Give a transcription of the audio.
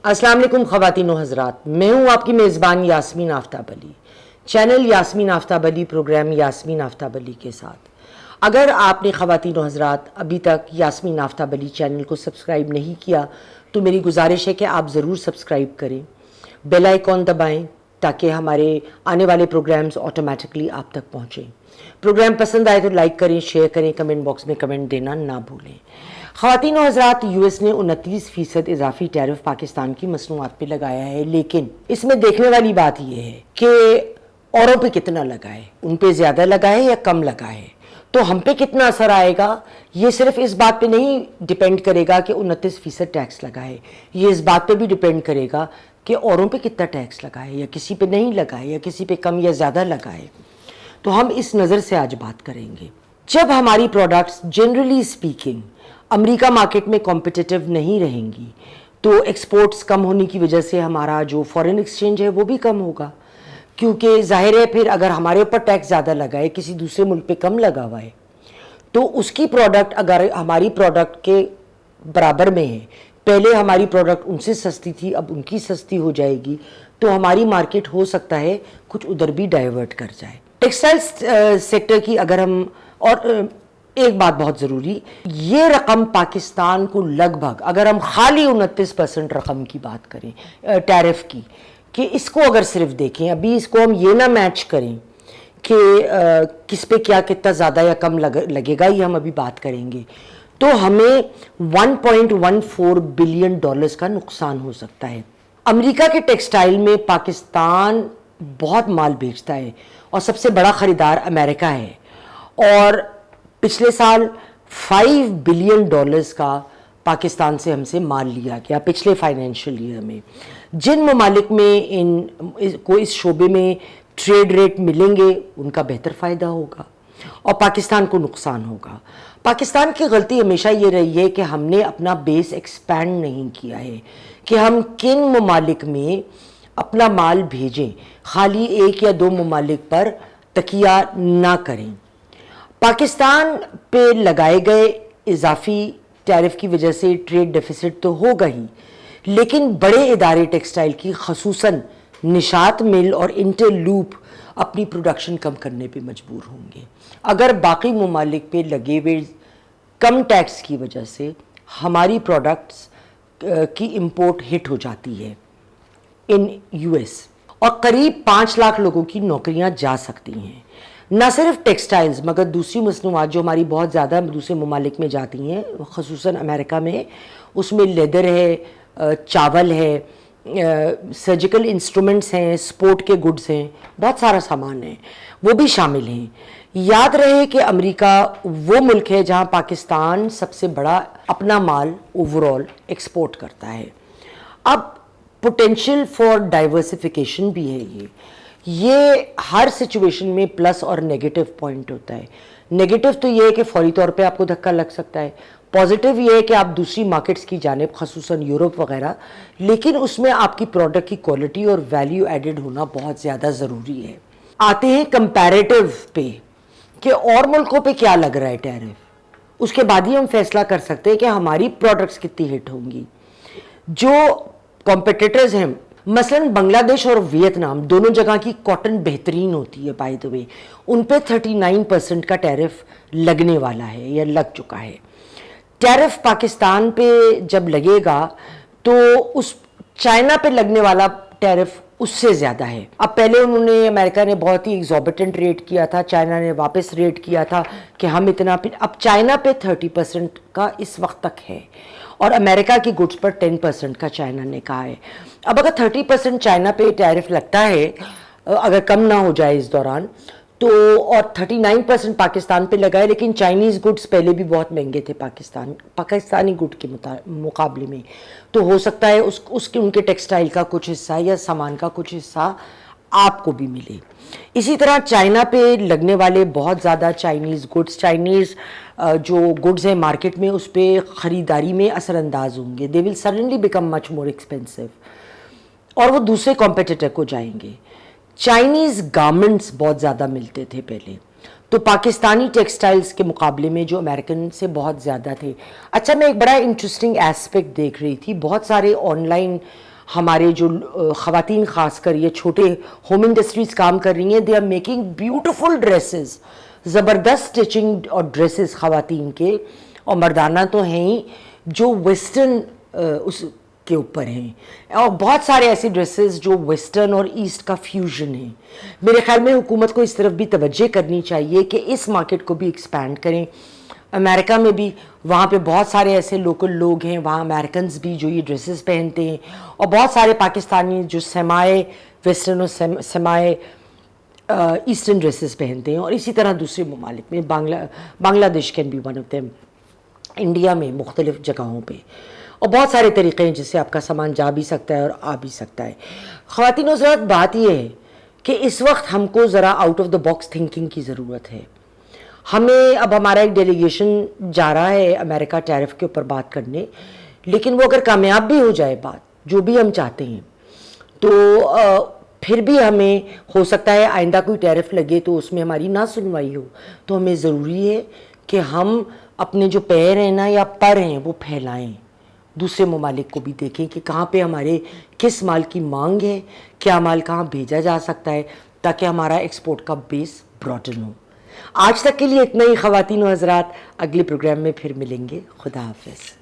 السلام علیکم خواتین و حضرات، میں ہوں آپ کی میزبان یاسمین آفتاب علی، چینل یاسمین آفتاب علی، پروگرام یاسمین آفتاب علی کے ساتھ۔ اگر آپ نے خواتین و حضرات ابھی تک یاسمین آفتاب علی چینل کو سبسکرائب نہیں کیا تو میری گزارش ہے کہ آپ ضرور سبسکرائب کریں، بیل آئیکن دبائیں تاکہ ہمارے آنے والے پروگرامز آٹومیٹکلی آپ تک پہنچیں۔ پروگرام پسند آئے تو لائک کریں، شیئر کریں، کمنٹ باکس میں کمنٹ دینا نہ بھولیں۔ خواتین و حضرات، یو ایس نے 29% اضافی ٹیرف پاکستان کی مصنوعات پہ لگایا ہے، لیکن اس میں دیکھنے والی بات یہ ہے کہ اوروں پہ کتنا لگا ہے، ان پہ زیادہ لگا ہے یا کم لگا ہے، تو ہم پہ کتنا اثر آئے گا یہ صرف اس بات پہ نہیں ڈیپینڈ کرے گا کہ 29% ٹیکس لگا ہے، یہ اس بات پہ بھی ڈیپینڈ کرے گا کہ اوروں پہ کتنا ٹیکس لگا ہے، یا کسی پہ نہیں لگا ہے، یا کسی پہ کم یا زیادہ لگا ہے۔ تو ہم اس نظر سے آج بات کریں گے۔ جب ہماری پروڈکٹس جنرلی اسپیکنگ امریکہ مارکیٹ میں کمپٹیٹیو نہیں رہیں گی تو ایکسپورٹس کم ہونے کی وجہ سے ہمارا جو فورن ایکسچینج ہے وہ بھی کم ہوگا، کیونکہ ظاہر ہے پھر اگر ہمارے اوپر ٹیکس زیادہ لگا ہے، کسی دوسرے ملک پہ کم لگا ہوا ہے، تو اس کی پروڈکٹ اگر ہماری پروڈکٹ کے برابر میں ہے، پہلے ہماری پروڈکٹ ان سے سستی تھی اب ان کی سستی ہو جائے گی، تو ہماری مارکیٹ ہو سکتا ہے کچھ ادھر بھی ڈائیورٹ کر جائے۔ ٹیکسٹائل سیکٹر کی اگر ہم، اور ایک بات بہت ضروری، یہ رقم پاکستان کو لگ بھگ، اگر ہم خالی 29% رقم کی بات کریں ٹیرف کی، کہ اس کو اگر صرف دیکھیں، ابھی اس کو ہم یہ نہ میچ کریں کہ کس پہ کیا کتنا زیادہ یا کم لگے گا، یہ ہم ابھی بات کریں گے، تو ہمیں $1.14 بلین کا نقصان ہو سکتا ہے۔ امریکہ کے ٹیکسٹائل میں پاکستان بہت مال بیچتا ہے اور سب سے بڑا خریدار امریکہ ہے، اور پچھلے سال $5 بلین کا پاکستان سے ہم سے مال لیا گیا پچھلے فائنینشیل ایئر میں۔ جن ممالک میں کو اس شعبے میں ٹریڈ ریٹ ملیں گے ان کا بہتر فائدہ ہوگا اور پاکستان کو نقصان ہوگا۔ پاکستان کی غلطی ہمیشہ یہ رہی ہے کہ ہم نے اپنا بیس ایکسپینڈ نہیں کیا ہے کہ ہم کن ممالک میں اپنا مال بھیجیں، خالی ایک یا دو ممالک پر تکیہ نہ کریں۔ پاکستان پہ لگائے گئے اضافی ٹیرف کی وجہ سے ٹریڈ ڈیفیسٹ تو ہوگا ہی، لیکن بڑے ادارے ٹیکسٹائل کی، خصوصاً نشاط مل اور انٹرلوپ، اپنی پروڈکشن کم کرنے پہ مجبور ہوں گے اگر باقی ممالک پہ لگے ہوئے کم ٹیکس کی وجہ سے ہماری پروڈکٹس کی امپورٹ ہٹ ہو جاتی ہے ان یو ایس، اور قریب 5 لاکھ لوگوں کی نوکریاں جا سکتی ہیں، نہ صرف ٹیکسٹائلز مگر دوسری مصنوعات جو ہماری بہت زیادہ دوسرے ممالک میں جاتی ہیں، خصوصاً امریکہ میں، اس میں لیدر ہے، چاول ہے، سرجیکل انسٹرومنٹس ہیں، سپورٹ کے گڈز ہیں، بہت سارا سامان ہے، وہ بھی شامل ہیں۔ یاد رہے کہ امریکہ وہ ملک ہے جہاں پاکستان سب سے بڑا اپنا مال اوورال ایکسپورٹ کرتا ہے۔ اب پوٹینشیل فار ڈائیورسفیکیشن بھی ہے، یہ ہر سچویشن میں پلس اور نیگیٹو پوائنٹ ہوتا ہے۔ نیگیٹو تو یہ ہے کہ فوری طور پہ آپ کو دھکا لگ سکتا ہے، پازیٹیو یہ ہے کہ آپ دوسری مارکیٹس کی جانب، خصوصاً یورپ وغیرہ، لیکن اس میں آپ کی پروڈکٹ کی کوالٹی اور ویلیو ایڈڈ ہونا بہت زیادہ ضروری ہے۔ آتے ہیں کمپیریٹیو پہ کہ اور ملکوں پہ کیا لگ رہا ہے ٹیرف، اس کے بعد ہی ہم فیصلہ کر سکتے ہیں کہ ہماری پروڈکٹس کتنی ہٹ ہوں گی۔ جو کمپیٹیٹرز ہیں، مثلا بنگلہ دیش اور ویتنام، دونوں جگہ کی کاٹن بہترین ہوتی ہے بائی دا وے، ان پہ 39% کا ٹیرف لگنے والا ہے یا لگ چکا ہے۔ ٹیرف پاکستان پہ جب لگے گا تو اس چائنا پہ لگنے والا ٹیرف اس سے زیادہ ہے۔ اب پہلے انہوں نے، امریکہ نے بہت ہی ایگزوربیٹنٹ ریٹ کیا تھا، چائنا نے واپس ریٹ کیا تھا کہ ہم اتنا، اب چائنا پہ 30% کا اس وقت تک ہے، اور امریکہ کی گڈز پر 10% کا چائنا نے کہا ہے۔ اب اگر 30% چائنا پہ ٹیرف لگتا ہے، اگر کم نہ ہو جائے اس دوران تو، اور 39% پاکستان پہ لگا ہے، لیکن چائنیز گڈز پہلے بھی بہت مہنگے تھے پاکستانی گڈ کے مقابلے میں، تو ہو سکتا ہے ان کے ٹیکسٹائل کا کچھ حصہ یا سامان کا کچھ حصہ آپ کو بھی ملے۔ اسی طرح چائنا پہ لگنے والے بہت زیادہ چائنیز جو گڈز ہیں مارکیٹ میں، اس پہ خریداری میں اثر انداز ہوں گے، they will suddenly become much more expensive, اور وہ دوسرے کمپیٹیٹر کو جائیں گے۔ چائنیز گارمنٹس بہت زیادہ ملتے تھے پہلے، تو پاکستانی ٹیکسٹائلز کے مقابلے میں جو امریکن سے بہت زیادہ تھے۔ اچھا، میں ایک بڑا انٹرسٹنگ ایسپیکٹ دیکھ رہی تھی، بہت سارے آن لائن ہمارے جو خواتین خاص کر یہ چھوٹے ہوم انڈسٹریز کام کر رہی ہیں, they are making beautiful dresses, زبردست اسٹچنگ اور ڈریسز خواتین کے, اور مردانہ تو ہیں ہی جو ویسٹرن اس کے اوپر ہیں, اور بہت سارے ایسے ڈریسز جو ویسٹرن اور ایسٹ کا فیوژن ہیں. میرے خیال میں حکومت کو اس طرف بھی توجہ کرنی چاہیے کہ اس مارکیٹ کو بھی ایکسپینڈ کریں. امریکہ میں بھی وہاں پہ بہت سارے ایسے لوکل لوگ ہیں, وہاں امریکنز بھی جو یہ ڈریسز پہنتے ہیں, اور بہت سارے پاکستانی جو سیمائے ویسٹرن اور سیمائے ایسٹرن ڈریسز پہنتے ہیں, اور اسی طرح دوسرے ممالک میں Bangladesh can be one of them, India میں مختلف جگہوں پہ, اور بہت سارے طریقے ہیں جس سے آپ کا سامان جا بھی سکتا ہے اور آ بھی سکتا ہے. خواتین حضرات, بات یہ ہے کہ اس وقت ہم کو ذرا out of the box thinking کی ضرورت ہے. ہمیں اب ہمارا ایک ڈیلیگیشن جا رہا ہے امریکہ ٹیرف کے اوپر بات کرنے, لیکن وہ اگر کامیاب بھی ہو جائے بات, جو بھی ہم چاہتے ہیں, تو پھر بھی ہمیں ہو سکتا ہے آئندہ کوئی ٹیرف لگے تو اس میں ہماری نہ سنوائی ہو. تو ہمیں ضروری ہے کہ ہم اپنے جو پیر ہیں نا یا پر ہیں وہ پھیلائیں, دوسرے ممالک کو بھی دیکھیں کہ کہاں پہ ہمارے کس مال کی مانگ ہے, کیا مال کہاں بھیجا جا سکتا ہے, تاکہ ہمارا ایکسپورٹ کا بیس براڈن ہو. آج تک کے لیے اتنا ہی خواتین و حضرات, اگلے پروگرام میں پھر ملیں گے. خدا حافظ.